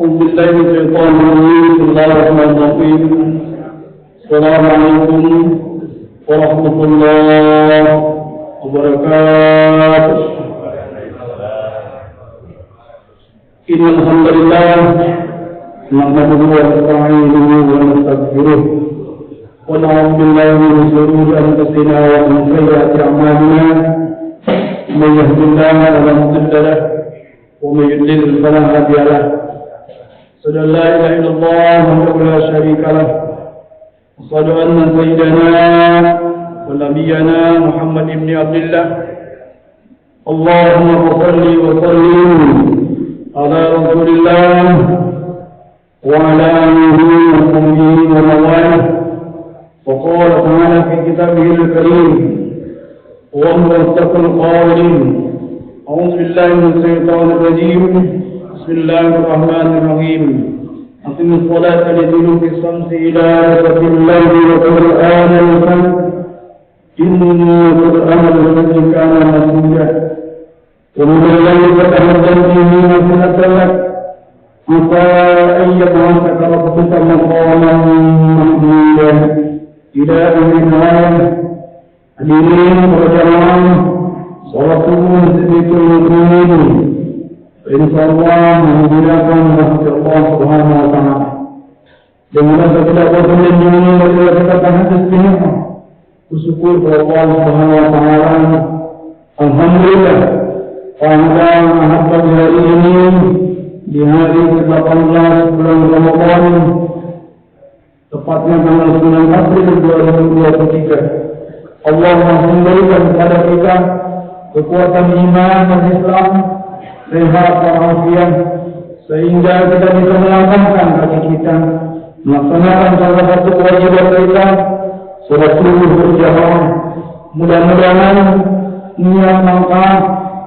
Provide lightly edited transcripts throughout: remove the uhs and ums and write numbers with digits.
أعوذ بالله من الشيطان الرجيم. بسم الله الرحمن الرحيم. السلام عليكم ورحمة الله وبركاته. إن الحمد لله نحمده ونستعينه ونستغفره ونعوذ بالله من شرور أنفسنا ومن سيئات أعمالنا. من يهد الله فلا مضل له ومن يضلل فلا هادي له. أشهد أن لا إله إلا الله وحده لا شريك له. أشهد أن سيدنا ونبينا محمد بن عبد الله. اللهم صل وسلم على رسول الله وعلى آله وصحبه ومن والاه. وقال تعالى في كتابه الكريم وهو أصدق القائلين: أعوذ بالله من الشيطان الرجيم. بسم الله الرحمن الرحيم. أقم الصلاة لدلوك الشمس إلى غسق الليل وقرآن الفجر إن قرآن الفجر كان مشهودا ومن الليل فتهجد به نافلة لك عسى أن يبعثك ربك مقاما محمودا إلى آخر الآية. Hadirin berjamaah salat subuh sedikit ini insyaallah menggunakan rahmat Allah Subhanahu wa taala. Dengan segala perbuatan dunia yang kita hadis ini, bersyukur kepada Allah Subhanahu wa taala. Alhamdulillah pada hari ini di hari ke-18 bulan Ramadan, tepatnya tanggal 9 April 2023. Allah memberikan kepada kita kekuatan iman dan Islam, sehat walafiat, sehingga kita bisa melangkahkan kaki kita melaksanakan salah satu kewajiban kita, salat subuh berjamaah. Mudah-mudahan niat langkah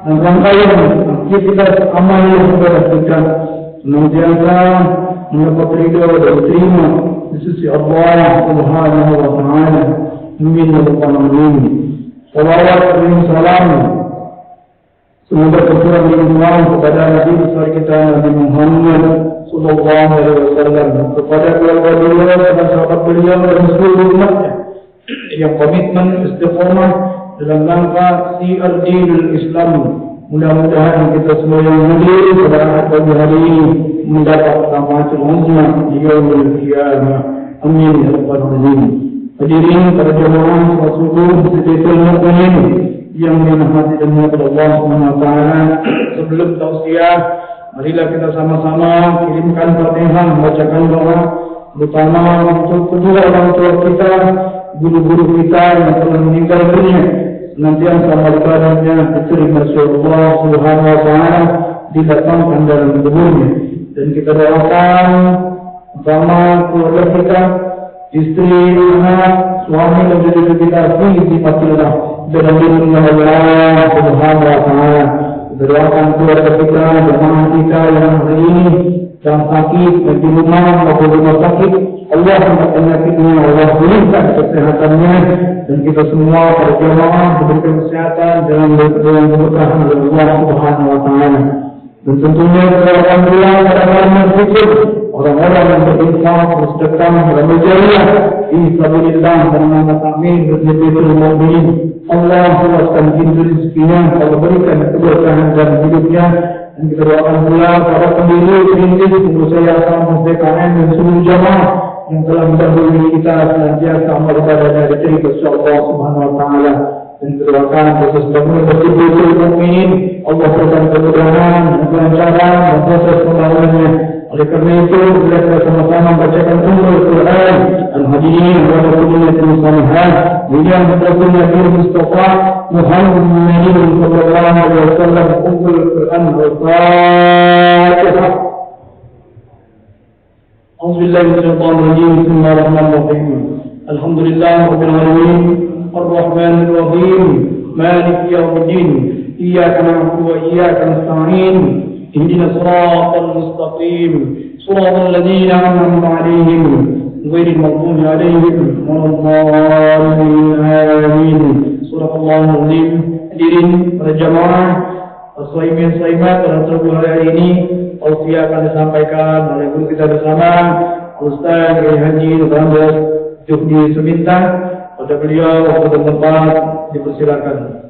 dan rangkaian aktivitas amal yang sudah kita senantiasa mendapat ridho dan terima di sisi Allah Subhanahu wa taala. Amin ya rabbal alamin. Salawat dan salam semoga tercurah limpah kepada Nabi besar kita Nabi Muhammad sallallahu alaihi wasallam, kepada keluarga beliau dan sahabat beliau dan seluruh umatnya yang komitmen istiqomah dalam rangka syiar dinul Islam. Mudah-mudahan kita semua yang hadir pada hari ini mendapat rahmatul uzma di yaumil qiyamah. Amin ya rabbal alamin. Hadirin para jemaah salat subuh sedikit mukminin yang dirahmati dan dimuliakan Allah Subhanahu wa taala. Sebelum tausiah, marilah kita sama-sama kirimkan Fatihah, bacakan doa terutama untuk kedua orang tua kita, guru-guru kita yang telah meninggal dunia. Senantiasa badannya diterima Allah Subhanahu wa taala, didatangkan dalam kuburnya, dan kita doakan bersama keluarga kita, istri, anak, suami dan cucu kita di patillah dalam lindungan Allah Subhanahu wa taala. Doakan keluarga kita, jemaah kita yang hari ini yang sakit di rumah maupun rumah sakit, Allah angkat penyakitnya, Allah pulihkan kesehatannya, dan kita semua para jemaah diberikan kesehatan dalam keberkahan oleh Allah Subhanahu wa taala. Dan tentunya kita akan bilang pada malam bersyukur orang-orang yang berinfak, bersedekah, berjariah fisabilillah dan nama takmin berjadiul mu'minin. Allah luaskan pintu rezekinya, Allah berikan keberkahan dalam hidupnya. Dan kita doakan pula para pendiri perintis pengusaha Yayasan PKN dan seluruh jamaah yang telah mendahului kita senantiasa amal ibadahnya diterima oleh Allah Subhanahu wa taala. Dan doakan proses bangunan berjadiul mu'minin, Allah berikan kemudahan dan kelancaran dan proses pembangunannya. Oleh karena itu, bila kita sama-sama bacakan Ummul Quran, Al-Hadirin wa Rasulullah Salihah, yang berlakunya Nabi Mustafa Muhammad sallallahu alaihi wasallam. Ummul Quran Al-Fatihah. A'udzubillahi minasyaitonir rajim. Bismillahirrahmanirrahim. Alhamdulillah rabbil alamin, arrahmanir rahim, maliki yaumiddin. Iyyaka na'budu wa iyyaka nasta'in. اهدنا الصراط المستقيم صراط الذين أنعمت عليهم غير المغضوب عليهم ولا الضالين. آمين. Surah Allah Al-Azim. Hadirin para jamaah, As-Shaimin-Shaimat dalam subuh hari ini tausiah akan disampaikan oleh guru kita bersama Ustaz Kiai Haji Randas Jufri Sumintang. Pada beliau waktu dan tempat dipersilakan.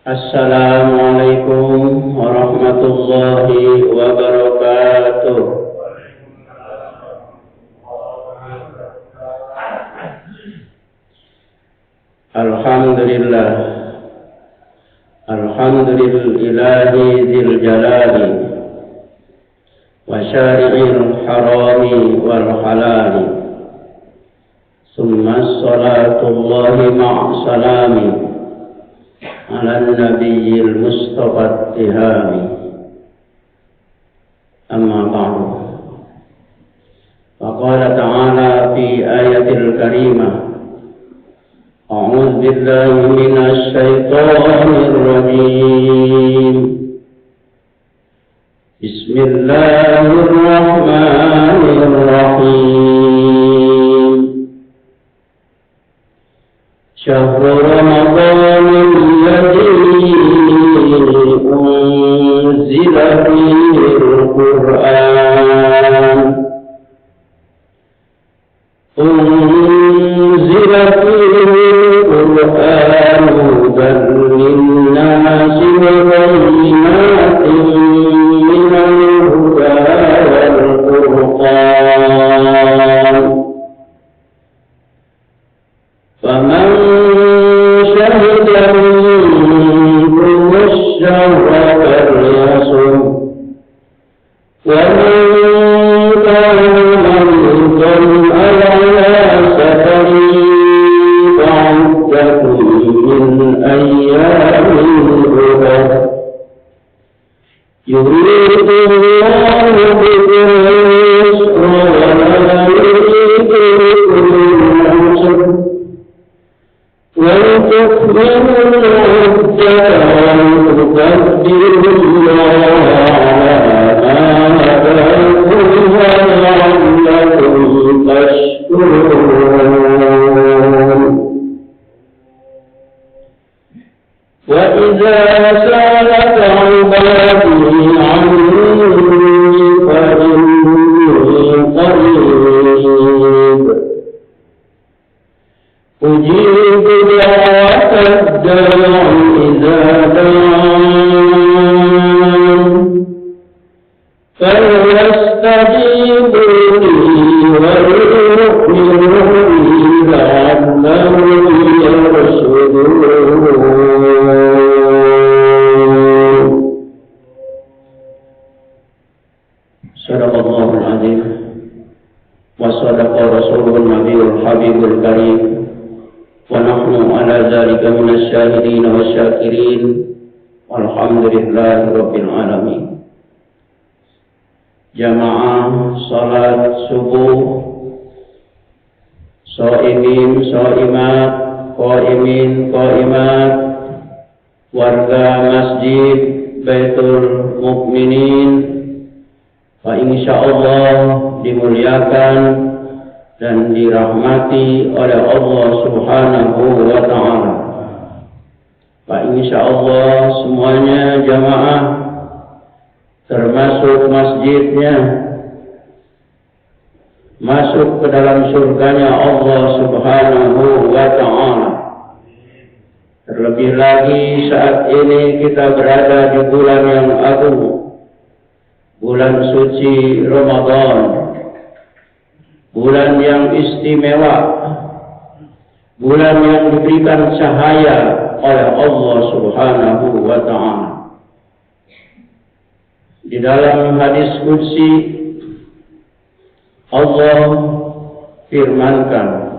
Assalamualaikum warahmatullahi wabarakatuh. Alhamdulillah, alhamdulillahi dzil jalali wa syari'il harami wal halali. Summa salatullahi ma'a salami ala nabiyil mustafa tihami. Amma ba'du. Faqala ta'ala fi ayatil karimah, a'udzu billahi minasy syaithanir rajim. Bismillahirrahmanirrahim. Syahrul Ramadan أنزل فيه القرآن هدى للناس وبينات من الهدى والفرقان فمن شهد منكم الشهر فليصم ومن كان مريضا أو على سفر فعدة من أيام أخر يريد الله بكم اليسر ولا يريد بكم العسر ولتكملوا العدة ولتكبروا الله على ما هداكم ولعلكم تشكرون. وإذا سألك عبادي عني فإني قريب أجيب دعوة الداع إذا دعان فليستجيبوا لي وليؤمنوا بي لعلهم يرشدون. صدق الله العظيم وصدق رسوله النبي الحبيب الكريم ونحن على ذلك من الشاهدين والشاكرين والحمد لله رب العالمين. Jamaah salat subuh, shaimin, shaimat, qaimin, qaimat, warga masjid Baitul Mukminin, wa insyaallah dimuliakan dan dirahmati oleh Allah Subhanahu wa ta'ala. Wa insyaallah semuanya jamaah termasuk masjidnya masuk ke dalam surganya Allah Subhanahu wa ta'ala. Terlebih lagi saat ini kita berada di bulan yang agung, bulan suci Ramadan, bulan yang istimewa, bulan yang diberikan cahaya oleh Allah Subhanahu wa ta'ala. Di dalam hadis qudsi Allah firmankan,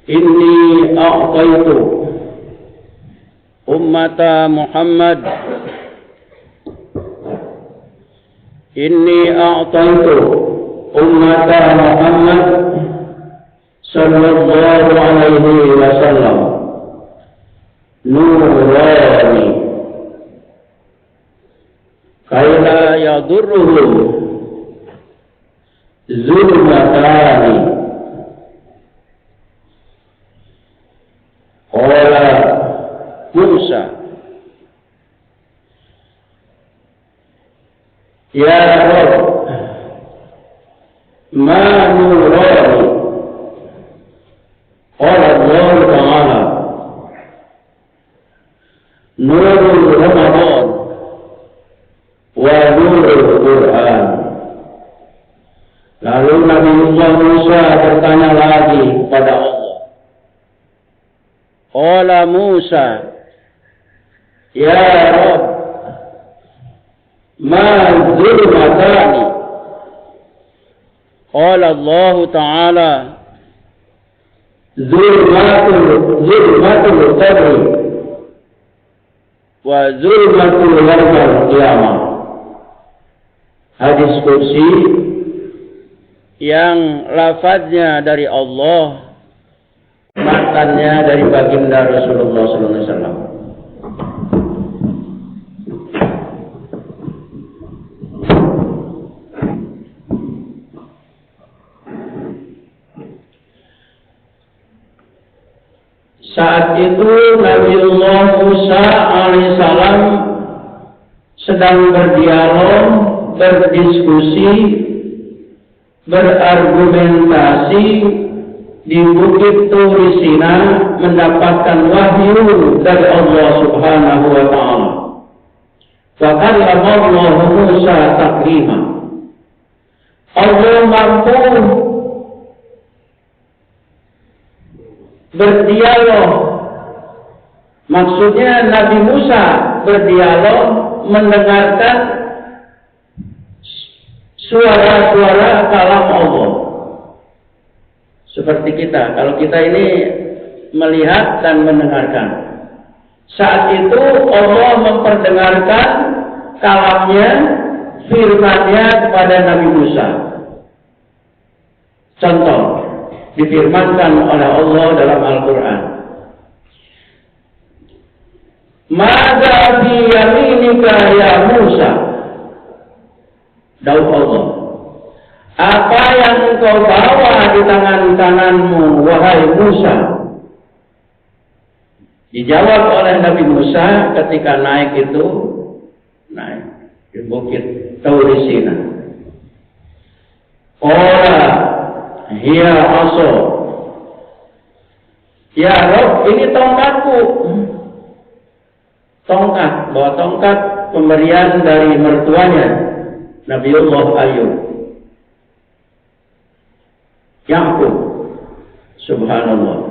Inni a'taitu ummata Muhammad, inni a'taitu ummata Muhammad sallallahu alaihi wasallam nurani kaila yadurruhum zulmatani. Qala Musa, ya Rabb, ma nurani. Qala Allah Ta'ala, nurul Ramadan wa nurul Quran. Lalu Nabi Musa bertanya lagi kepada Allah. Qala Musa, ya Rabb, ma zulmatani. Qala Allah Ta'ala, zulmatul qabri wa zulmatul yaumil qiyamah. Hadis kursi yang lafadznya dari Allah, matannya dari baginda Rasulullah sallallahu alaihi wasallam. Saat itu Nabiullah Musa alaihissalam sedang berdialog, berdiskusi, berargumentasi di Bukit Turi Sina, mendapatkan wahyu dari Allah Subhanahu wa Ta'ala. Bahkan Allah Musa taklima. Allah mampu berdialog. Maksudnya Nabi Musa berdialog, mendengarkan suara-suara kalam Allah. Seperti kita, kalau kita ini melihat dan mendengarkan. Saat itu Allah memperdengarkan kalamnya, firman-Nya kepada Nabi Musa. Contoh, difirmankan oleh Allah dalam Al-Quran. Mada fi yaminika ya Musa. Daud Allah, apa yang engkau bawa di tangan kananmu, wahai Musa? Dijawab oleh Nabi Musa ketika naik di Bukit Turi Sina. Qala hiya aso. Ya Rabb, ini tongkatku. Bawa tongkat pemberian dari mertuanya Nabiullah Ayub. Yakub. Subhanallah.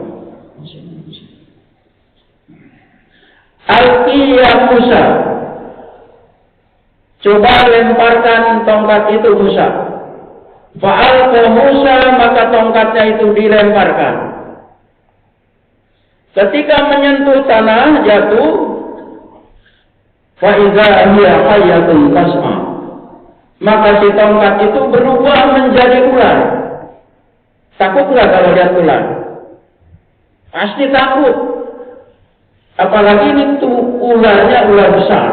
Alqi ya Musa. Coba lemparkan tongkat itu Musa. Fa'alqa Musa, maka tongkatnya itu dilemparkan. Ketika menyentuh tanah, jatuh. Fa'iza hiya hayyatun tas'a. Maka si tongkat itu berubah menjadi ular. Takut nggak kalau lihat ular? Pasti takut. Apalagi itu ularnya ular besar.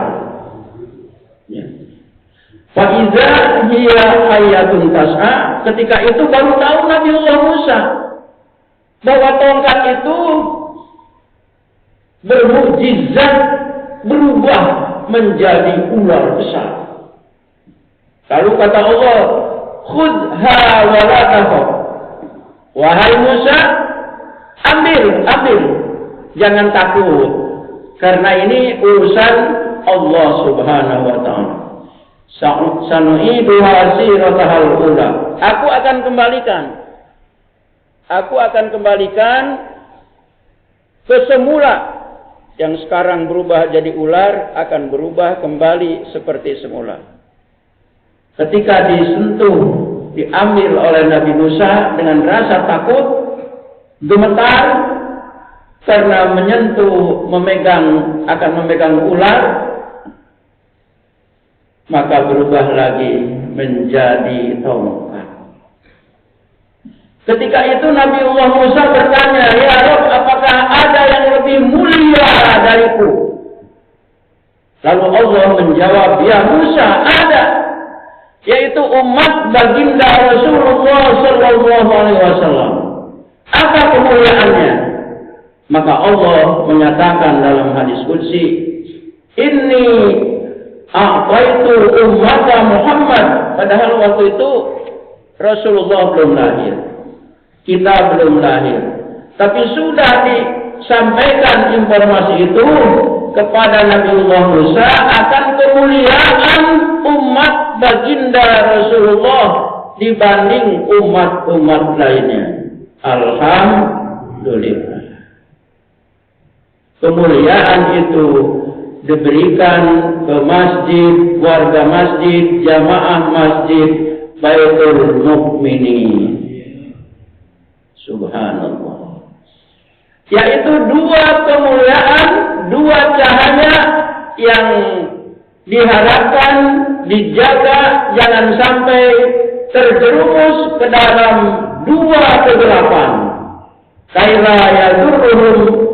Fa'iza hiya hayyatun tas'a. Ketika itu baru tahu Nabiullah Musa bahwa tongkat itu bermukjizat, berubah menjadi ular besar. Lalu kata Allah, khudha wa la takhaf. Wahai Musa, ambil, jangan takut, karena ini urusan Allah Subhanahu wa Ta'ala. Sanu'iduha siratahal ula. Aku akan kembalikan ke semula. Yang sekarang berubah jadi ular akan berubah kembali seperti semula. Ketika disentuh, diambil oleh Nabi Musa dengan rasa takut, gemetar, karena akan memegang ular, maka berubah lagi menjadi tongkat. Ketika itu Nabiullah Musa bertanya, "Ya Rabb, apakah ada yang lebih mulia dariku?" Lalu Allah menjawab, "Ya Musa, ada, yaitu umat baginda Rasulullah sallallahu alaihi wasallam." Apa kemuliaannya? Maka Allah menyatakan dalam hadis qudsi, "Inni a'taitu ummata Muhammad." Padahal waktu itu Rasulullah belum lahir, kita belum lahir, tapi sudah disampaikan informasi itu kepada Nabiullah Musa akan kemuliaan umat baginda Rasulullah dibanding umat-umat lainnya. Alhamdulillah. Kemuliaan itu diberikan ke masjid, warga masjid, jamaah masjid Baitul Mukminin. Subhanallah. Yaitu dua kemuliaan, dua cahaya yang diharapkan dijaga jangan sampai terjerumus ke dalam dua kegelapan. Kaila yadurruhum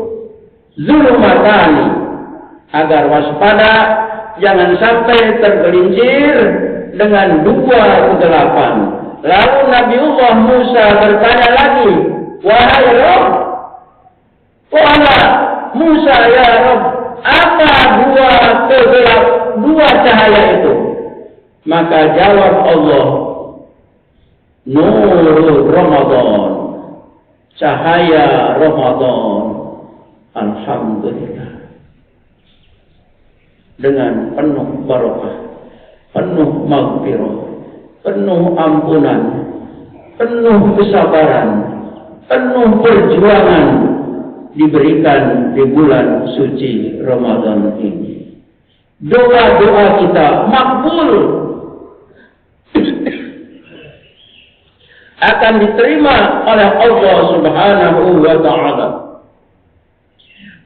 zulumatani, agar waspada jangan sampai tergelincir dengan dua kegelapan. Lalu Nabiullah Musa bertanya lagi, "Wahai Rabb, wahai Musa, ya Rabb, apa dua cahaya itu?" Maka jawab Allah, "Nurul Ramadan, cahaya Ramadan." Alhamdulillah. Dengan penuh barokah, penuh maghfirah, penuh ampunan, penuh kesabaran, penuh perjuangan diberikan di bulan suci Ramadan ini. Doa-doa kita makbul, akan diterima oleh Allah Subhanahu wa ta'ala.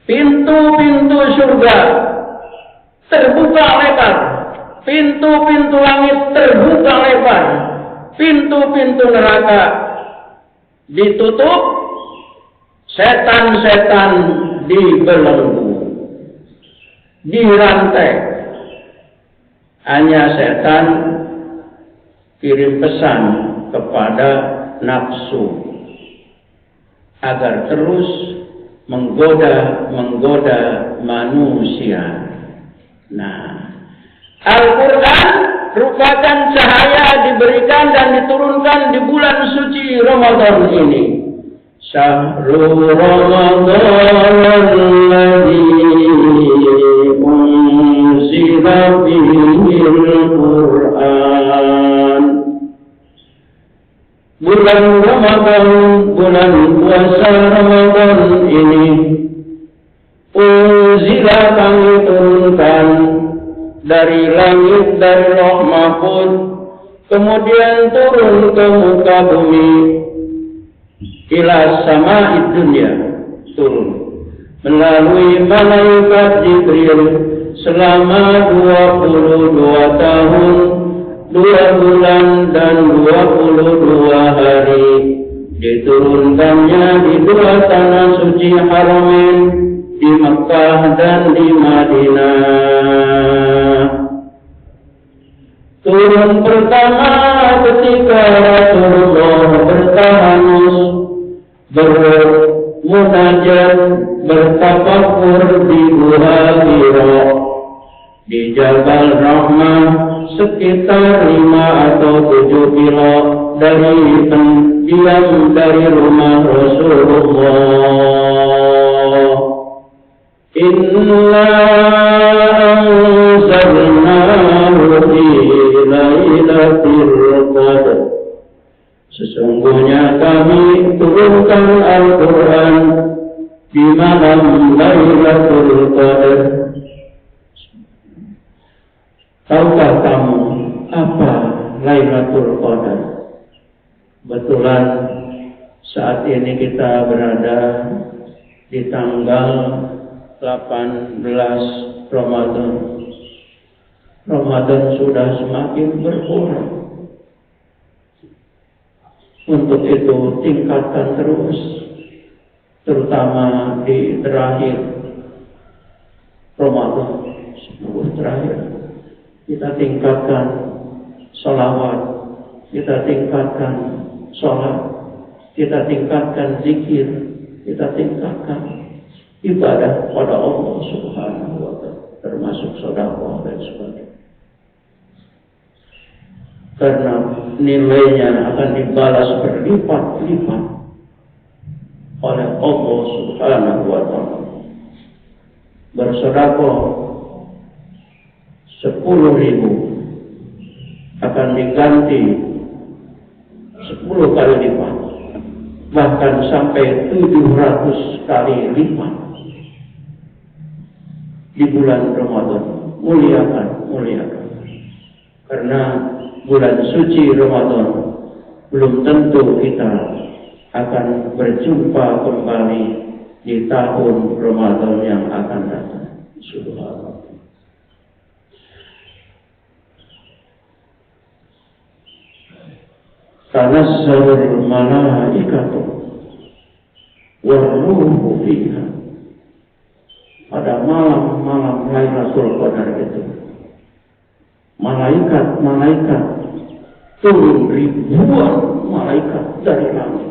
Pintu-pintu surga terbuka lebar, pintu-pintu langit terbuka lebar, pintu-pintu neraka ditutup, setan-setan dibelenggu, dirantai. Hanya setan kirim pesan kepada nafsu agar terus menggoda manusia. Nah, Al-Quran merupakan cahaya diberikan dan diturunkan di bulan suci Ramadan ini. Syahrul Ramadan alladzi unzila fihil Qur'an. Bulan Ramadan, bulan puasa Ramadan ini unzila, kami turunkan dari langit, dari Lauh Mahfuz, kemudian turun ke muka bumi, ila sama'id dunya, turun melalui malaikat Jibril selama 22 tahun, 2 bulan dan 22 hari. Diturunkannya di 2 tanah suci Haramain, di Mekah dan di Madinah. Turun pertama ketika Rasulullah bertahanus, bermunajat, bertafakur di Gua Hira, di Jabal Rahmah, sekitar 5 atau 7 kilo dari pendiam dari rumah Rasulullah. Inna anzalnahu fi lailatul qadr. Sesungguhnya kami turunkan Al-Quran di malam Lailatul Qadar. Tahukah kamu apa Lailatul Qadar? Betulan saat ini kita berada di tanggal 18 Ramadan. Ramadan sudah semakin berkurang. Untuk itu tingkatkan terus, terutama di terakhir Ramadan, 10 terakhir. Kita tingkatkan sholawat, kita tingkatkan sholat, kita tingkatkan zikir, kita tingkatkan ibadah pada Allah Subhanahu wa Ta'ala, termasuk sedekah dan sebagainya. Karena nilainya akan dibalas berlipat-lipat oleh Allah Subhanahu wa Ta'ala. Bersedekah 10.000 akan diganti 10 kali lipat, bahkan sampai 700 kali lipat di bulan Ramadan. Muliakan. Karena bulan suci Ramadan belum tentu kita akan berjumpa kembali di tahun Ramadan yang akan datang. Subhanallah. Tanazzalul malaikatu war-ruhu fiha. Pada malam-malam Lailatul Qadar itu, malaikat turun, ribuan malaikat dari langit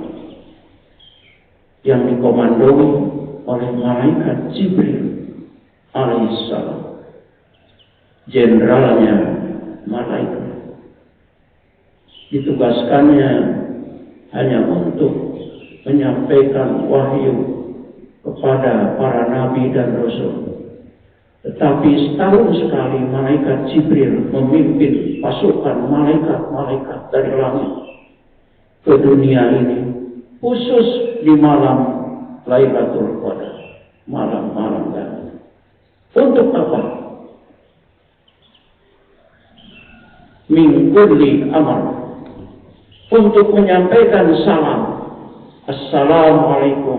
yang dikomandoi oleh malaikat Jibril alaihissalam, jenderalnya malaikat. Ditugaskannya hanya untuk menyampaikan wahyu kepada para nabi dan rasul. Tetapi setahun sekali malaikat Jibril memimpin pasukan malaikat-malaikat dari langit ke dunia ini, khusus di malam Lailatul Qadar, malam-malam ganti. Untuk apa? Min kulli amr, untuk menyampaikan salam. Assalamualaikum,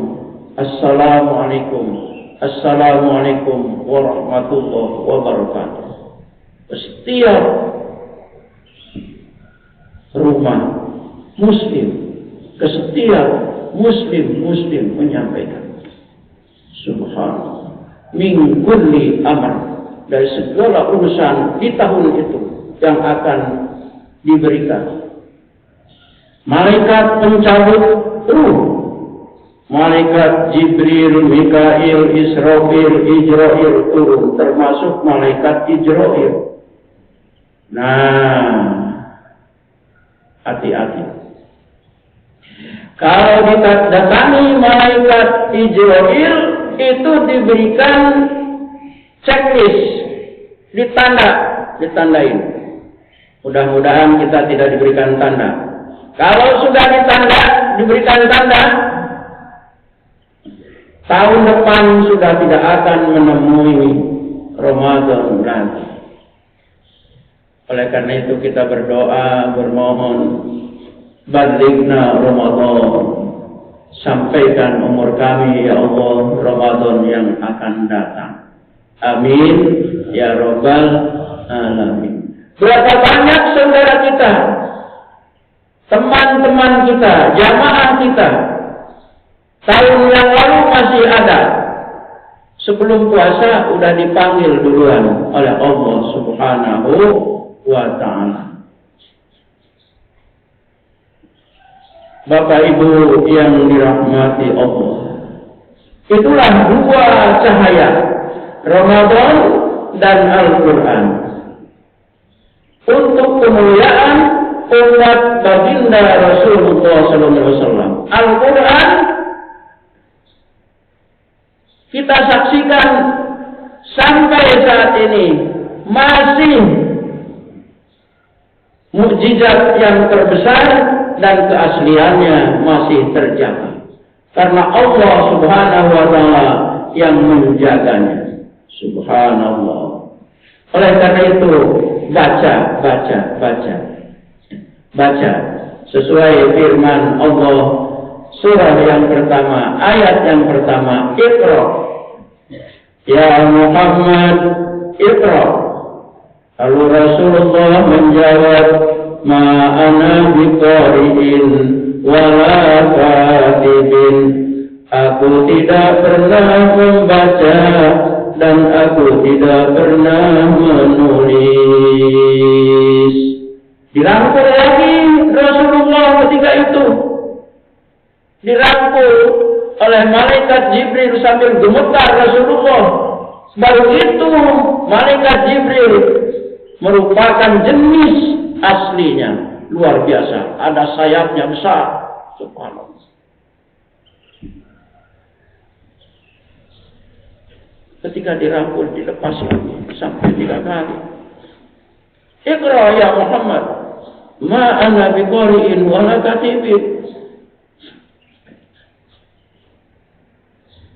Assalamualaikum, Assalamualaikum warahmatullahi wabarakatuh. Setiap rumah muslim, ke setiap muslim menyampaikan. Subhanallah. Min kulli amr, dari segala urusan di tahun itu yang akan diberikan. Malaikat pencabut ruh, malaikat Jibril, Mikail, Israfil, Ijrail turun, termasuk malaikat Ijrail. Nah, hati-hati. Kalau kita datangi malaikat Ijrail, itu diberikan checklist, ditandain. Mudah-mudahan kita tidak diberikan tanda. Kalau sudah diberikan tanda, tahun depan sudah tidak akan menemui Ramadan lagi. Oleh karena itu kita berdoa, bermohon, balighna Ramadan, sampaikan umur kami ya Allah Ramadan yang akan datang. Amin ya Rabbal Alamin. Berapa banyak saudara kita, teman-teman kita, jamaah kita, tahun yang lalu masih ada, sebelum puasa udah dipanggil duluan oleh Allah Subhanahu wa Ta'ala. Bapak Ibu yang dirahmati Allah, itulah dua cahaya, Ramadan dan Al-Quran, untuk kemuliaan umat baginda Rasulullah SAW. Al-Quran kita saksikan sampai saat ini masih mukjizat yang terbesar dan keasliannya masih terjaga. Karena Allah Subhanahu wa Ta'ala yang menjaganya. Subhanallah. Oleh karena itu baca sesuai firman Allah surah yang pertama, ayat yang pertama, Iqra. Ya Muhammad, Iqra. Lalu Rasulullah menjawab, Ma ana biqari'in wala katibin. Aku tidak pernah membaca dan aku tidak pernah menulis. Dirangkul lagi Rasulullah ketika itu. Dirangkul oleh malaikat Jibril sambil gemetar Rasulullah. Baru itu malaikat Jibril merupakan jenis aslinya luar biasa. Ada sayapnya besar. Subhanallah. Ketika dirangkul dilepas lagi sampai 3 kali. Iqra ya Muhammad, ma ana biqari'in wala katibin.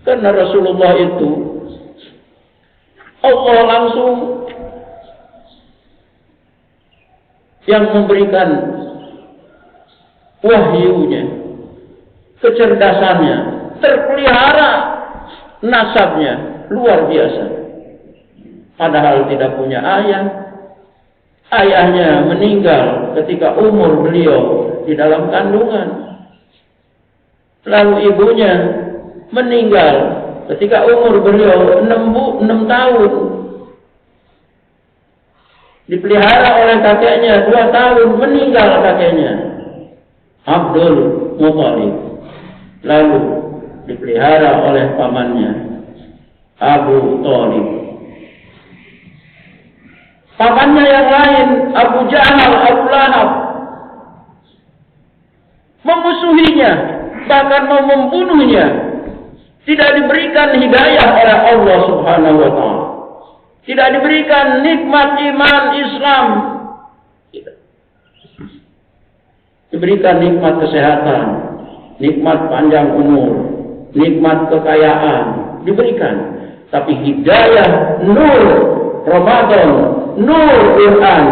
Karena Rasulullah itu Allah langsung yang memberikan wahyunya, kecerdasannya, terpelihara nasabnya luar biasa. Padahal tidak punya ayah. Ayahnya meninggal ketika umur beliau di dalam kandungan. Lalu ibunya meninggal ketika umur beliau 6 tahun. Dipelihara oleh kakeknya 2 tahun, meninggal kakeknya Abdul Muthalib. Lalu dipelihara oleh pamannya Abu Thalib. Pamannya yang lain Abu Jahal, Abu Lahab memusuhinya, bahkan mau membunuhnya. Tidak diberikan hidayah oleh Allah Subhanahu wa ta'ala. Tidak diberikan nikmat iman Islam. Diberikan nikmat kesehatan, nikmat panjang umur, nikmat kekayaan, diberikan. Tapi hidayah, nur Ramadan, nur Quran,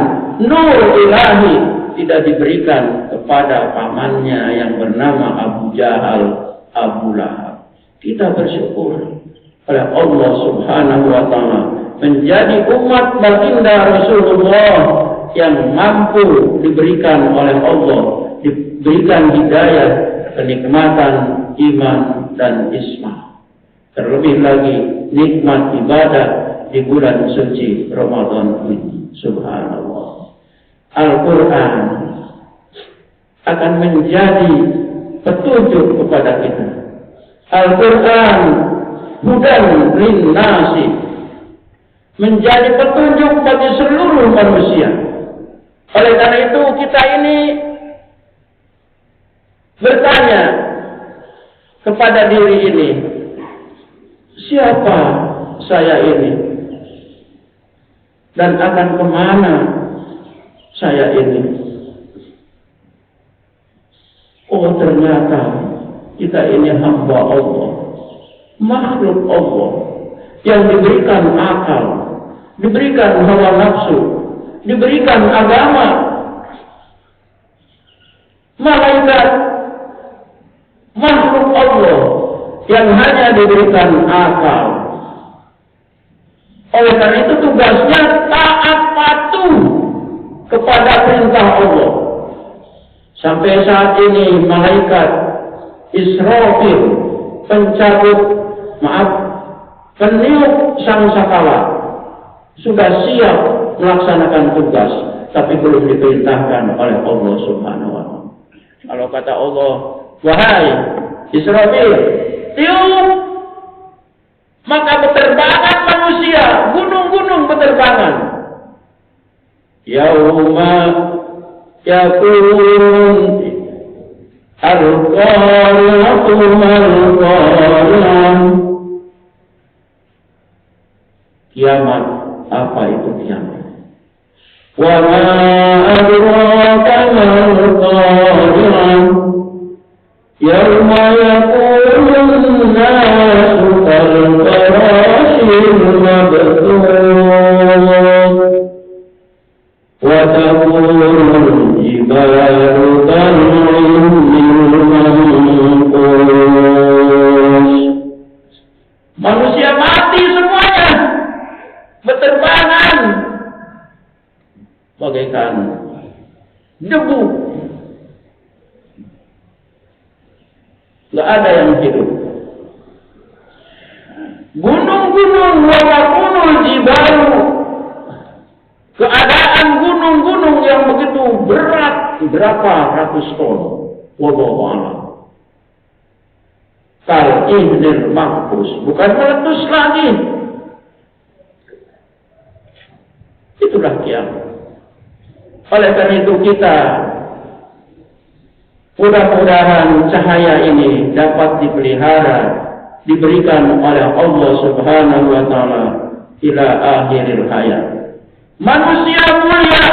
nur ilahi tidak diberikan kepada pamannya yang bernama Abu Jahal, Abu Lahab. Kita bersyukur oleh Allah Subhanahu wa ta'ala menjadi umat baginda Rasulullah yang mampu diberikan oleh Allah, diberikan hidayah, kenikmatan iman dan ismah. Terlebih lagi nikmat ibadah di bulan suci Ramadan ini. Subhanallah. Al-Quran akan menjadi petunjuk kepada kita. Al-Quran hudan linnasi, menjadi petunjuk bagi seluruh manusia. Oleh karena itu kita ini bertanya kepada diri ini, siapa saya ini? Dan akan kemana saya ini? Oh, ternyata kita ini hamba Allah, makhluk Allah yang diberikan akal, diberikan hawa nafsu, diberikan agama. Malaikat makhluk Allah yang hanya diberikan akal. Oleh karena itu tugasnya taat patuh kepada perintah Allah. Sampai saat ini malaikat Israfil, peniup sangkakala, sudah siap melaksanakan tugas, tapi belum diperintahkan oleh Allah Subhanahu wa ta'ala. Kalau kata Allah, wahai Israfil, tiup, maka berterbangan manusia, gunung-gunung berterbangan. Yauma yakun al-qari'atu mal-qari'ah. Kiamat, apa itu kiamat? Wa ma adraka mal-qari'ah. Yauma yakunun nasu kal-farashil mabthun wa takunul jibalu kal-'ilmil manqud debu. Nggak ada yang hidup. Gunung-gunung walakunul jibalu, keadaan gunung-gunung yang begitu berat, berapa ratus ton, wallahu a'lam. Kal ihnil mahfuz, bukan meletus lagi. Itulah kiamat. Oleh karena itu kita mudah-mudahan cahaya ini dapat dipelihara, diberikan oleh Allah Subhanahu wa taala ila akhiril hayat. Manusia mulia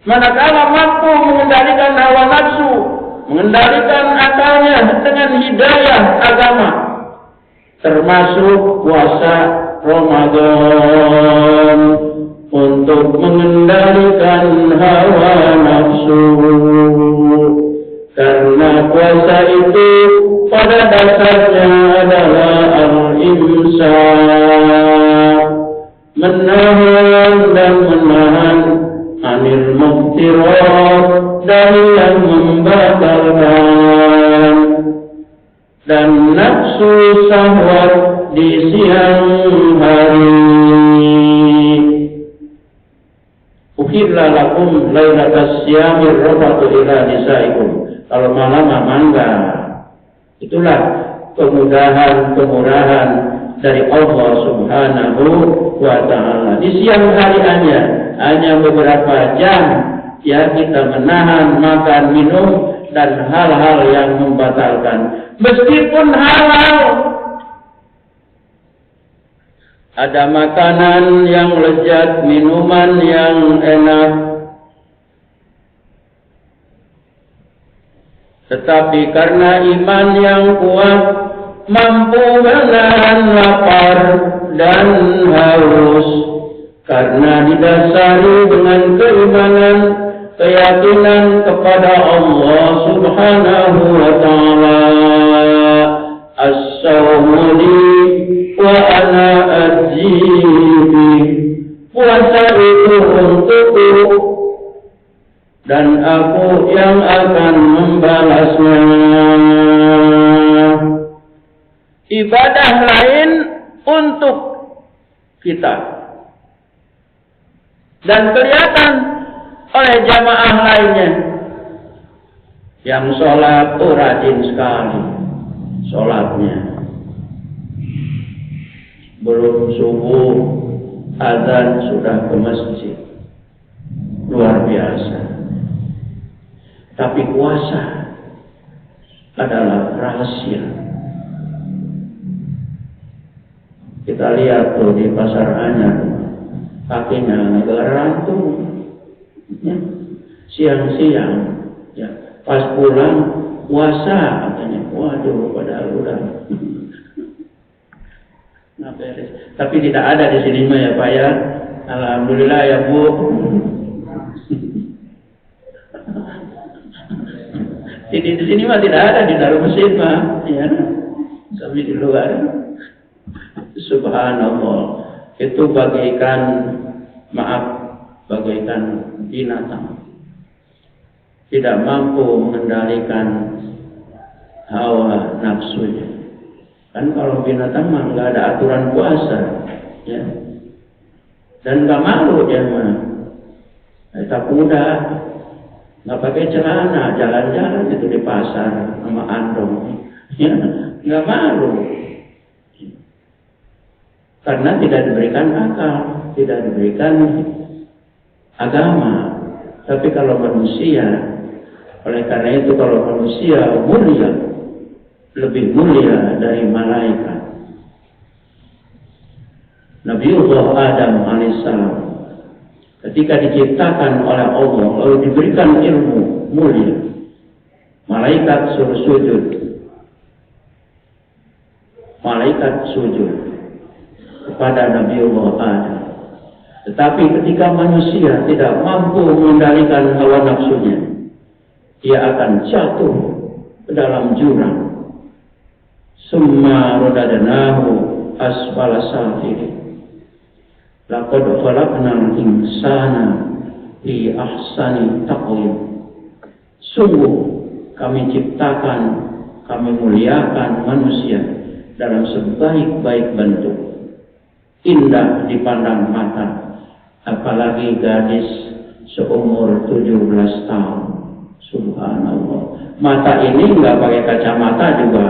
manakala mampu mengendalikan hawa nafsu, mengendalikan akalnya dengan hidayah agama, termasuk puasa Ramadan, untuk mengendalikan hawa nafsu. Karena puasa itu pada dasarnya adalah al-imsak, menahan dan menahan anil muftirat, dari yang membatalkan, dan nafsu syahwat di siang hari. Uhilla lakum lailatas siyamir rafatu ila nisaikum. Kalau malam mangga. Itulah kemudahan-kemurahan dari Allah Subhanahu wa taala. Di siang hari hanya beberapa jam ya kita menahan makan minum dan hal-hal yang membatalkan. Meskipun halal, ada makanan yang lezat, minuman yang enak, tetapi karena iman yang kuat mampu menahan lapar dan haus, karena didasari dengan keimanan, keyakinan kepada Allah Subhanahu wa taala. As-sawmu li wa ana ajibi, puasa itu untukku dan aku yang akan membalasnya. Ibadah lain untuk kita, dan kelihatan oleh jamaah lainnya yang sholat rajin sekali sholatnya. Belum subuh azan sudah ke masjid, luar biasa. Tapi puasa adalah rahasia. Kita lihat tuh di pasar Anyar, kakinya ngerantung, ya. Siang-siang, ya. Pas pulang puasa katanya, waduh padahal udah. Nah, beres. Tapi tidak ada di sini mah ya Pak ya. Alhamdulillah ya Bu. Di sini mah tidak ada, di dalam mesin mah, ya. Tapi di luar, subhanallah, itu bagaikan binatang, tidak mampu mengendalikan hawa nafsunya. Kan kalau binatang mah nggak ada aturan puasa, ya, dan nggak malu dia mah, tak kuda, nggak pakai celana, jalan-jalan itu di pasar sama andong, ya, nggak malu, karena tidak diberikan akal, tidak diberikan agama. Tapi kalau manusia, oleh karena itu kalau manusia mulia, lebih mulia dari malaikat. Nabiullah Adam alaihissalam ketika diciptakan oleh Allah lalu diberikan ilmu mulia, malaikat suruh sujud, malaikat sujud kepada Nabiullah Adam. Tetapi ketika manusia tidak mampu mengendalikan hawa nafsunya, dia akan jatuh ke dalam jurang. Summa radadnahu asfala safilin. Laqad khalaqnal insana li ahsani taqwim. Sungguh kami ciptakan, kami muliakan manusia dalam sebaik-baik bentuk, indah dipandang mata, apalagi gadis seumur 17 tahun. Subhanallah. Mata ini nggak pakai kacamata juga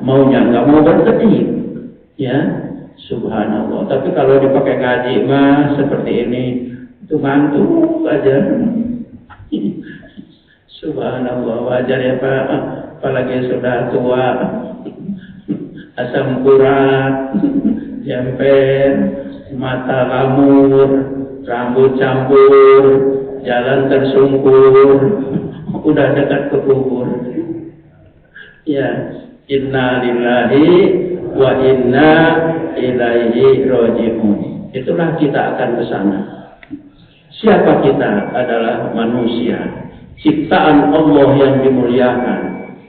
maunya nggak mau berkedip, ya. Subhanallah. Tapi kalau dipakai ngaji mah seperti ini itu ngantuk aja. Subhanallah, wajar ya Pak, apalagi sudah tua, asam urat, jemper, mata lamur, rambut campur, jalan tersungkur, udah dekat ke kubur. Ya, inna lillahi wa inna ilaihi raji'un. Itulah kita akan ke sana. Siapa kita? Adalah manusia, ciptaan Allah yang dimuliakan.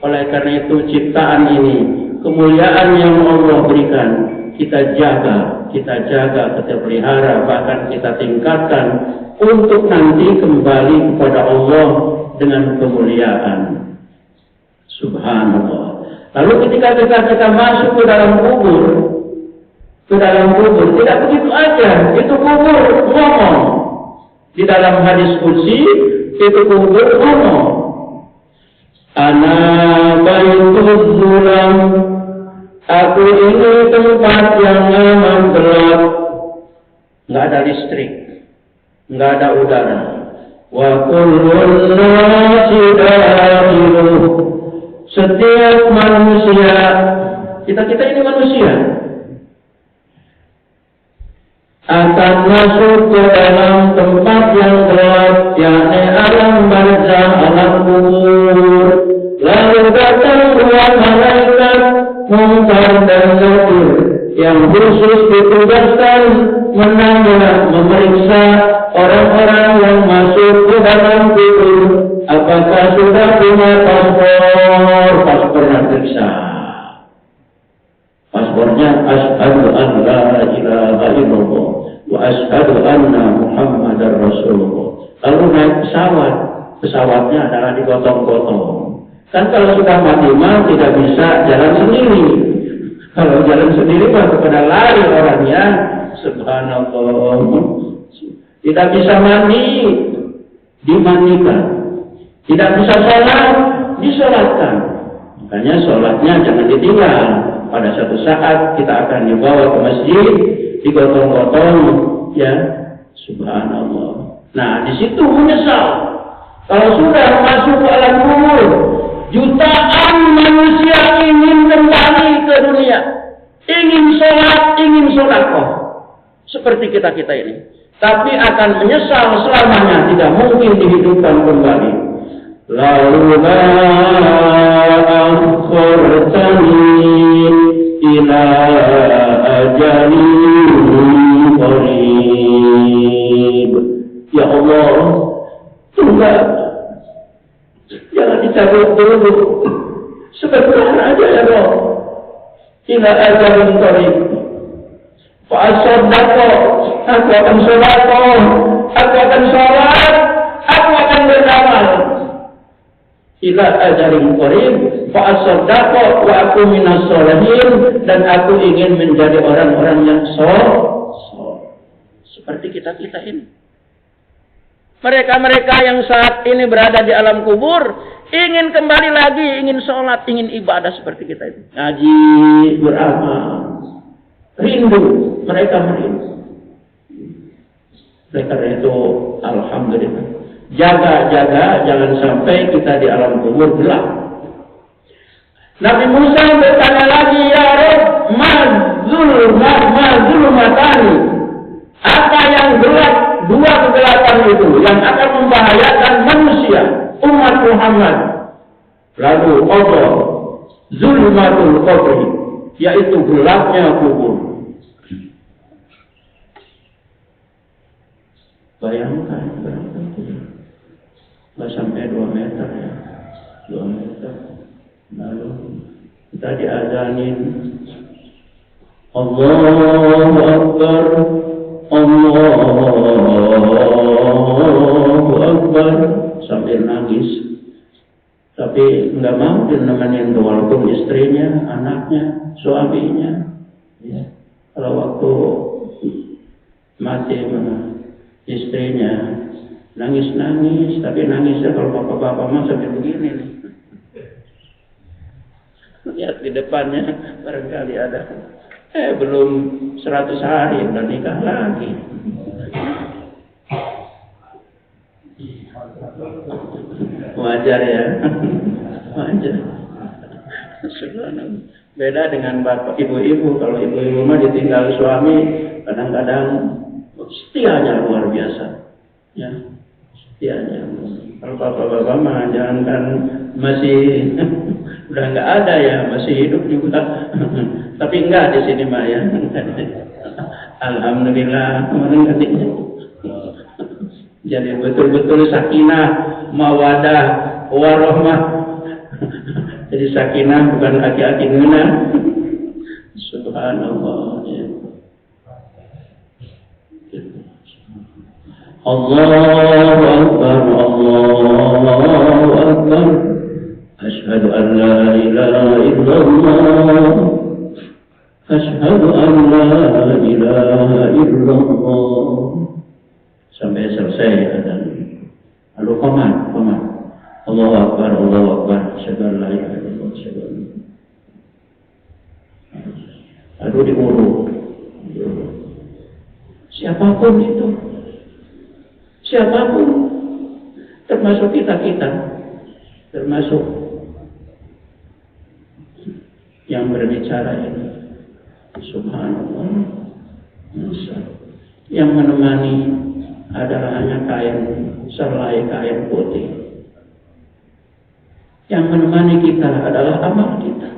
Oleh karena itu ciptaan ini, kemuliaan yang Allah berikan, kita jaga, kita pelihara, bahkan kita tingkatkan untuk nanti kembali kepada Allah dengan kemuliaan. Subhanallah. Lalu ketika kita masuk ke dalam kubur, tidak begitu aja, itu kubur ngomong. Di dalam hadis qudsi, itu kubur ngomong. Ana baitul zulam, aku ini tempat yang aman gelap, nggak ada listrik, nggak ada udara. Wa kullun nasi dakhiluh, setiap manusia, kita ini manusia, akan masuk ke dalam tempat yang gelap, yakni alam barzah, alam kubur. Lalu datang dua malaikat Munkar dan Nakir yang khusus ditugaskan memeriksa orang-orang yang masuk ke dalam kubur. Apakah sudah punya paspor? Paspornya periksa. Paspornya asyhadu an la ilaha illallah wa asyhadu anna Muhammadar Rasulullah. Lalu naik pesawat. Pesawatnya adalah digotong-gotong. Kan kalau sudah mati mah tidak bisa jalan sendiri. Kalau jalan sendiri mah kepada lari orangnya. Subhanallah. Tidak bisa mandi, dimandikan. Tidak bisa sholat, disolatkan. Makanya sholatnya jangan ditinggal. Pada suatu saat kita akan dibawa ke masjid, digotong-gotong, ya. Subhanallah. Nah, di situ menyesal. Kalau sudah masuk ke alam kubur, jutaan manusia ingin kembali ke dunia, ingin sholat, ingin sedekah, seperti kita ini. Tapi akan menyesal selamanya, tidak mungkin dihidupkan kembali. Laula akhirtani ila ajalin qarib. Ya Allah, tunggu, jangan dicabut dulu, sebentar aja ya Allah. Ila ajalin qarib. Fa'asaddaqo, aku akan sedekah, aku akan sholat, aku akan beramal. Ila ajalin qarib, fa'asaddaqo wa aku minas sholihin, dan aku ingin menjadi orang-orang yang soleh. Seperti kita ini. Mereka yang saat ini berada di alam kubur ingin kembali lagi, ingin sholat, ingin ibadah seperti kita ini. Ngaji, beramal, rindu, mereka merindu. Oleh karena itu, alhamdulillah, jaga, jangan sampai kita di alam kubur gelap. Nabi Musa bertanya lagi, ya Rabb, mazulmatani, apa yang gelap? Dua kegelapan itu yang akan membahayakan manusia, umat Muhammad. Lalu Allah, zulmatul qabri, yaitu gelapnya kubur. Bayangkan nggak sampai 2 meter ya, 2 meter. Lalu kita diazanin, Allahu Akbar, Allahu tapi nggak mau dinemenin tuh, walaupun istrinya, anaknya, suaminya. Ya. Kalau waktu mati istrinya nangis-nangis, tapi nangisnya kalau bapak-bapak mah sampai begini nih. Lihat di depannya barangkali ada. Belum 100 hari udah nikah lagi. Wajar ya, wajar. Beda dengan bapak ibu-ibu. Kalau ibu-ibu mah ditinggal suami, kadang-kadang setianya luar biasa. Ya, setianya. Kalau bapak-bapak mah jangankan masih udah nggak ada ya, masih hidup juga. Tapi enggak di sini mah ya. Alhamdulillah, jadi betul-betul sakinah, mawadah, warahmah. Jadi sakinah bukan aki-aki ngena. Subhanallah. Ya. Allahu Akbar, Allahu Akbar. Asyhadu an la ilaha illallah. Asyhadu an la ilaha illallah. Sampai selesai dan lalu qamat. Allahu Akbar, Allahu Akbar. Asyhadu an la ilaha illallah. Lalu diurut. Siapapun itu, siapapun, termasuk kita, termasuk yang berbicara ini. Subhanallah. Yang menemani adalah hanya kain, selai kain putih. Yang menemani kita adalah amal kita.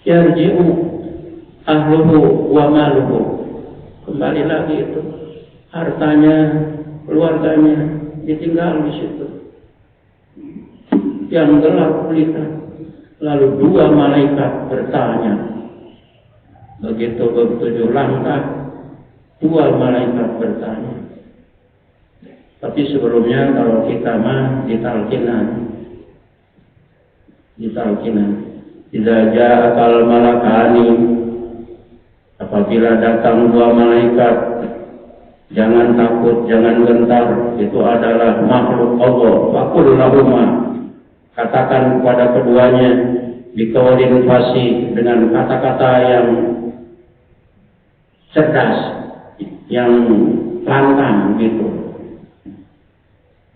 Yarji'u ahluhu wa maluhu. Kembali lagi itu, hartanya, keluarganya ditinggal di situ. Yang gelap gulita. Lalu 2 malaikat bertanya. Begitu 7 langkah, 2 malaikat bertanya. Tapi sebelumnya kalau kita mah ditalkinan. Idza ja'akal malakani, apabila datang 2 malaikat, jangan takut, jangan gentar. Itu adalah makhluk Allah. Faqul lahumma, katakan kepada keduanya biqaulin fasih, dengan kata-kata yang cerdas, yang lantang gitu.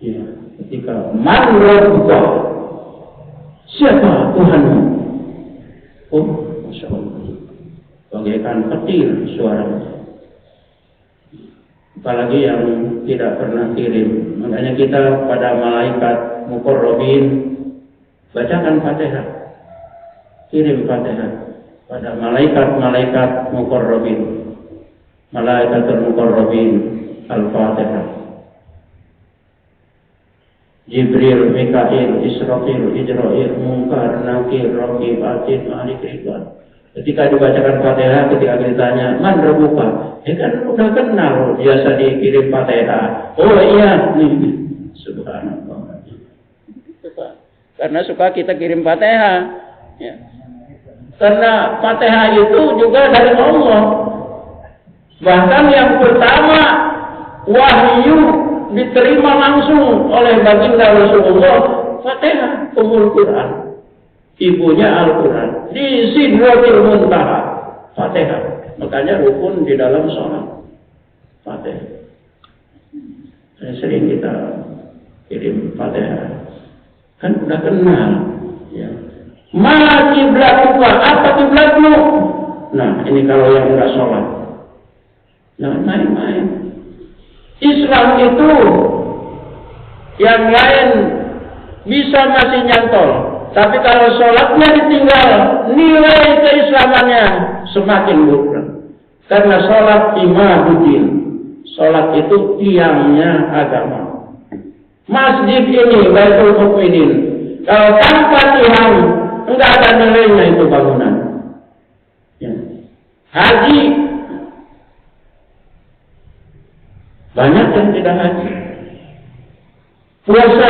Ya, ketika man rabbuka, siapa Tuhanmu? Oh, Masya Allah, bagaikan petir suaranya. Apalagi yang tidak pernah kirim. Makanya kita pada malaikat muqarrabin bacakan Fatihah, kirim Fatihah pada malaikat muqarrabin, malaikatul muqarrabin, Al-Fatihah. Jibril, Mikail, Israfil, Ijrail, Munkar, Nakir, Raqib, Atid, Malik, Ridwan. Ketika dibacakan Fatihah, ketika ditanya, man rabbuka? Kan udah kenal, biasa dikirim Fatihah. Oh iya, nih. Subhanallah. Karena suka kita kirim Fatihah. Ya. Karena Fatihah itu juga dari Allah. Bahkan yang pertama, wahyu diterima langsung oleh baginda Rasulullah, Fatihah, Ummul Quran. Ibunya Al-Quran. Di Sidratil Muntaha, Fatihah. Makanya rukun di dalam sholat, Fatihah. Sering kita kirim Fatihah. Kan udah kenal. Ya. Ma kiblatuka, apa kiblatmu? Nah, ini kalau yang enggak sholat. Jangan main-main. Islam itu yang lain bisa masih nyantol, tapi kalau sholatnya ditinggal, nilai keislamannya semakin buruk. Karena sholat imaduddin, sholat itu tiangnya agama. Masjid ini Baitul Mukminin, kalau tanpa tiang enggak ada nilainya itu bangunan. Ya. Haji, banyak yang tidak haji. Puasa,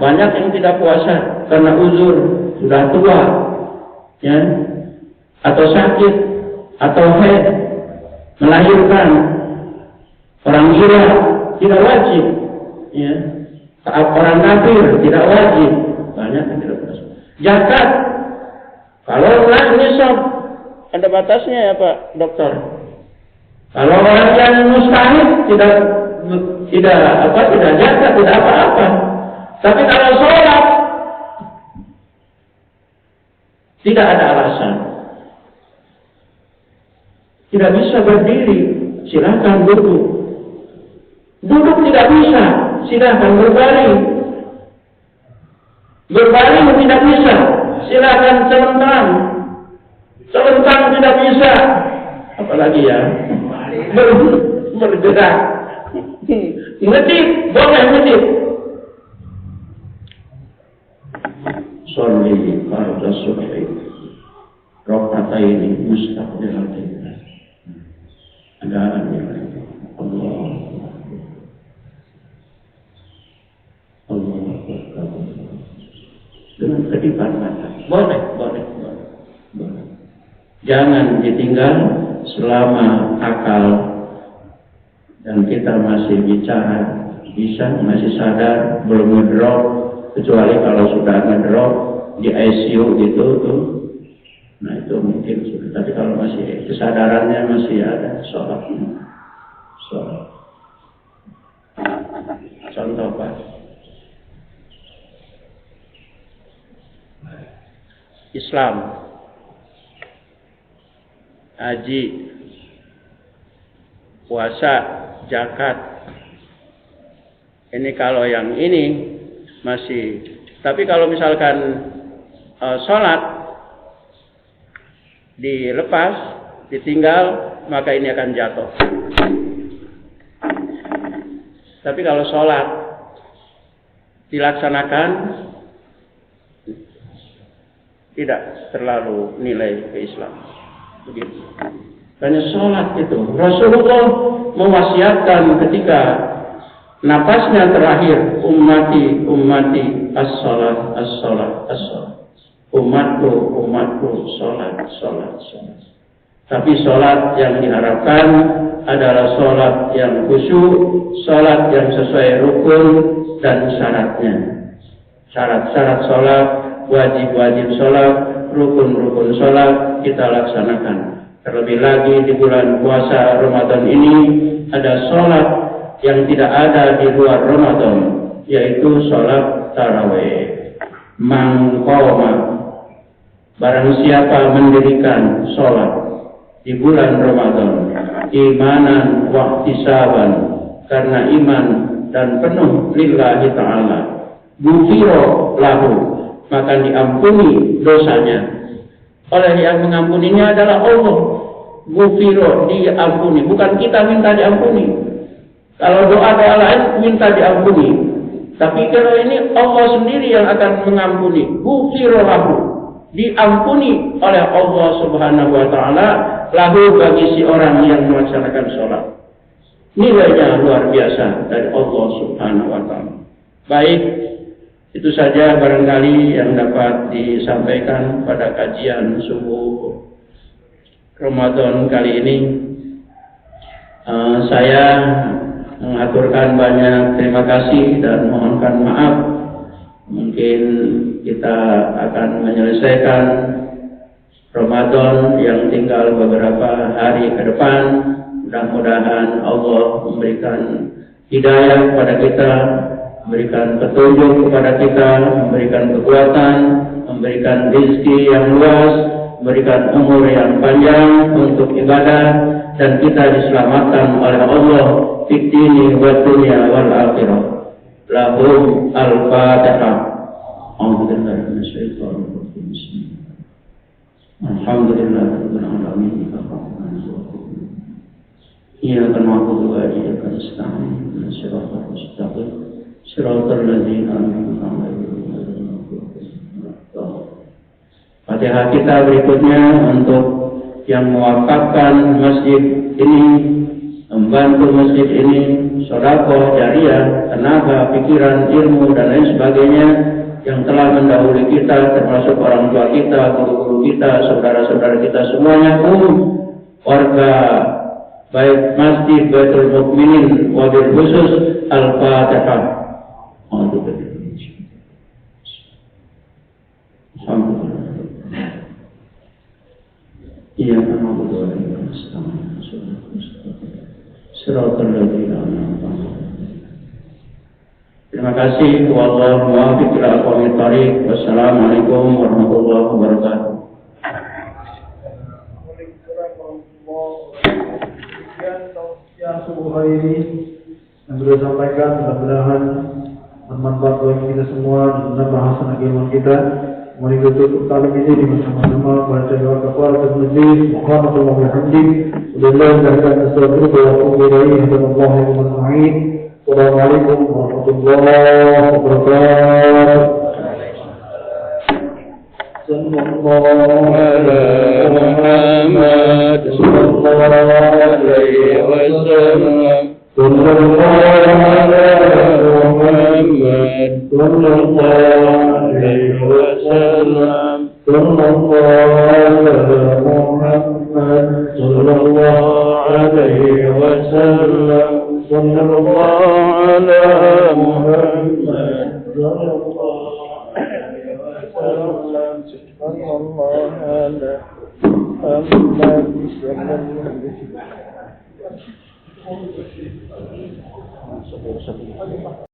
banyak yang tidak puasa karena uzur, sudah tua, ya, atau sakit, atau haid, melahirkan, orang gila tidak wajib, ya, orang kafir tidak wajib, banyak yang tidak puasa. Zakat, kalau naik nisab, ada batasnya ya Pak Dokter. Kalau orang yang mustahil tidak zakat, tidak apa-apa. Tapi kalau sholat tidak ada alasan. Tidak bisa berdiri, silakan duduk. Duduk tidak bisa, silakan berbaring. Berbaring tidak bisa, silakan celentang. Celentang tidak bisa, apalagi ya bergerak. Ngedip, boleh ngedip. Sholli farda subhi raka'ataini mustaqbilatain. Ada Allah Akbar. Dengan kedipan mata. Boleh. Jangan ditinggal selama akal dan kita masih bicara, masih sadar, belum ngedrop, kecuali kalau sudah ngedrop di ICU gitu tuh. Nah itu mungkin sudah. Tapi kalau masih kesadarannya masih ada, sholat. Contoh Pak, Islam, haji, puasa, zakat. Ini kalau yang ini masih. Tapi kalau misalkan sholat dilepas, ditinggal, maka ini akan jatuh. Tapi kalau sholat dilaksanakan, tidak terlalu nilai ke Islam. Begitu. Karena sholat itu Rasulullah mewasiatkan ketika napasnya terakhir, ummati as-salat. Umatku sholat. Tapi sholat yang diharapkan adalah sholat yang khusyuk, sholat yang sesuai rukun dan syaratnya. Syarat-syarat sholat, wajib-wajib sholat, rukun-rukun sholat kita laksanakan. Terlebih lagi di bulan puasa Ramadan ini ada sholat yang tidak ada di luar Ramadan, yaitu sholat tarawih. Mangqoma, barang siapa mendirikan sholat di bulan Ramadan imanan wa ihtisaban, karena iman dan penuh lillahi ta'ala, ghufira lahu, maka diampuni dosanya. Oleh yang mengampuninya adalah Allah. Ghufira, diampuni, bukan kita minta diampuni. Kalau doa-doa lain minta diampuni, tapi kalau ini Allah sendiri yang akan mengampuni. Ghufira lahu, diampuni oleh Allah Subhanahu wa taala lahu, bagi si orang yang melaksanakan sholat. Nilainya luar biasa dari Allah Subhanahu wa taala. Baik, itu saja barangkali yang dapat disampaikan pada kajian subuh Ramadan kali ini. Saya mengaturkan banyak terima kasih dan mohonkan maaf. Mungkin kita akan menyelesaikan Ramadan yang tinggal beberapa hari ke depan. Mudah-mudahan Allah memberikan hidayah kepada kita, memberikan petunjuk kepada kita, memberikan kekuatan, memberikan rezeki yang luas, memberikan umur yang panjang untuk ibadah, dan kita diselamatkan oleh Allah fid dini wad dunya wal akhirah. Lahum al-Fatihah. Alhamdulillah rabbil alamin. Iyyaka na'budu wa iyyaka nasta'in. Shiratal mustaqim. Shiratal ladzina an'amta 'alaihim. Fatihah kita berikutnya untuk yang mewakafkan masjid ini, membantu masjid ini. sedekah jariah, tenaga, pikiran, ilmu dan lain sebagainya yang telah mendahului kita, termasuk orang tua kita, guru-guru kita, saudara-saudara kita semuanya, warga baik Masjid Baitul Mukminin wabil khusus Al-Fatihah. Iya kan terima kasih. Wallahu muwaffiq ila aqwamit thoriq. Wassalamualaikum warahmatullahi wabarakatuh. Yang subuh hari ini yang beliau sampaikan mudah-mudahan bermanfaat bagi kita semua dan menambah hasanah ilmu kita. Mari kita tutup kalam ini dengan sama-sama baca doa kafaratul majlis. Subhanallah wa bihamdihi. Assalamualaikum warahmatullahi wabarakatuh. Sallallahu alaihi wasallam. Sallallahu alaihi wasallam. Sallallahu alaihi wasallam. Sallallahu alaihi wasallam.